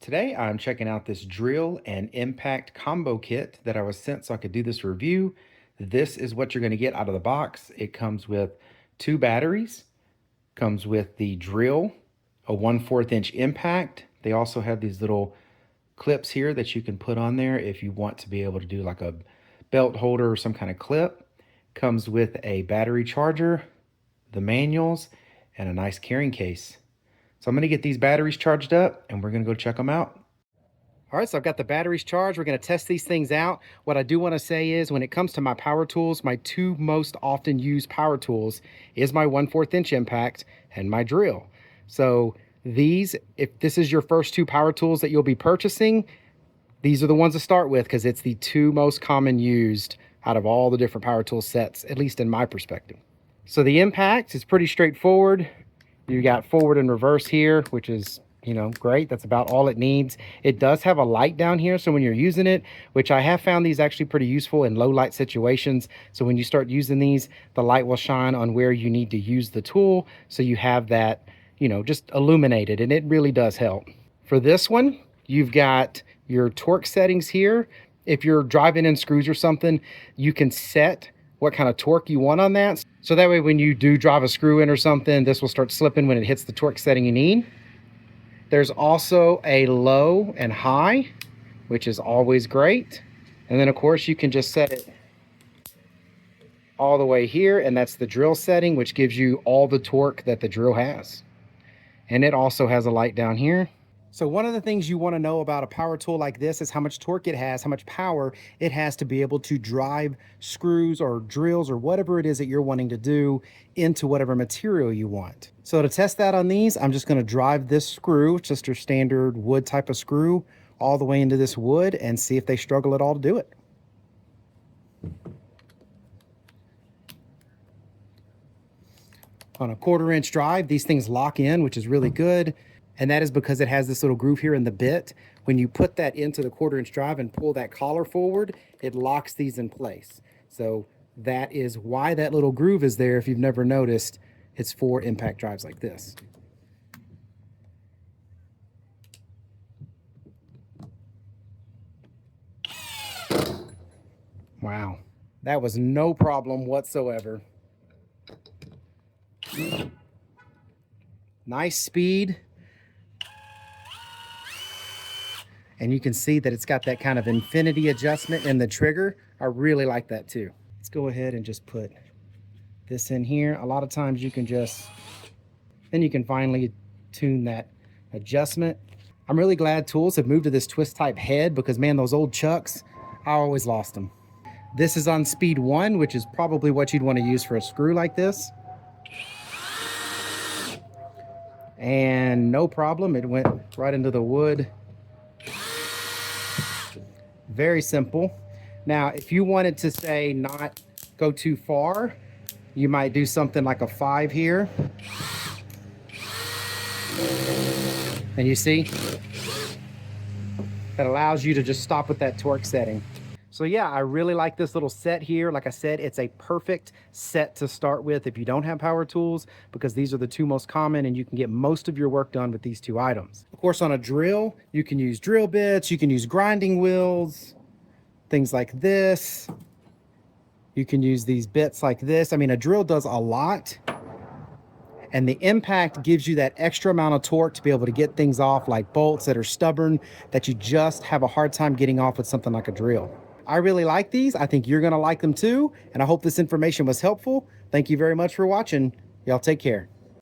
Today I'm checking out this drill and impact combo kit that I was sent so I could do this review. This is what you're going to get out of the box. It comes with 2 batteries, comes with the drill, a 1/4 inch impact. They also have these little clips here that you can put on there if you want to be able to do like a belt holder or some kind of clip. Comes with a battery charger, the manuals, and a nice carrying case. So I'm going to get these batteries charged up and we're going to go check them out. All right, so I've got the batteries charged. We're going to test these things out. What I do want to say is when it comes to my power tools, my 2 most often used power tools is my 1/4 inch impact and my drill. So these, if this is your first 2 power tools that you'll be purchasing, these are the ones to start with because it's the 2 most common used out of all the different power tool sets, at least in my perspective. So the impact is pretty straightforward. You got forward and reverse here, which is, great. That's about all it needs. It does have a light down here, so when you're using it, which I have found these actually pretty useful in low light situations. So when you start using these, the light will shine on where you need to use the tool, so you have that, just illuminated, and it really does help. For this one, you've got your torque settings here. If you're driving in screws or something, you can set what kind of torque you want on that. So that way when you do drive a screw in or something, this will start slipping when it hits the torque setting you need. There's also a low and high, which is always great. And then of course you can just set it all the way here, and that's the drill setting, which gives you all the torque that the drill has. And it also has a light down here. So one of the things you want to know about a power tool like this is how much torque it has, how much power it has to be able to drive screws or drills or whatever it is that you're wanting to do into whatever material you want. So to test that on these, I'm just going to drive this screw, just your standard wood type of screw, all the way into this wood and see if they struggle at all to do it. On a 1/4 inch drive, these things lock in, which is really good. And that is because it has this little groove here in the bit. When you put that into the 1/4 inch drive and pull that collar forward, it locks these in place. So that is why that little groove is there. If you've never noticed, it's for impact drives like this. Wow, that was no problem whatsoever. Nice speed. And you can see that it's got that kind of infinity adjustment in the trigger. I really like that too. Let's go ahead and just put this in here. A lot of times you can then you can finally tune that adjustment. I'm really glad tools have moved to this twist type head because man, those old chucks, I always lost them. This is on speed 1, which is probably what you'd want to use for a screw like this. And no problem, it went right into the wood. Very simple. Now, if you wanted to say not go too far, you might do something like a 5 here. And you see, that allows you to just stop with that torque setting. So yeah, I really like this little set here. Like I said, it's a perfect set to start with if you don't have power tools, because these are the 2 most common and you can get most of your work done with these 2 items. Of course, on a drill, you can use drill bits, you can use grinding wheels, things like this. You can use these bits like this. I mean, a drill does a lot. And the impact gives you that extra amount of torque to be able to get things off, like bolts that are stubborn, that you just have a hard time getting off with something like a drill. I really like these. I think you're going to like them too. And I hope this information was helpful. Thank you very much for watching. Y'all take care.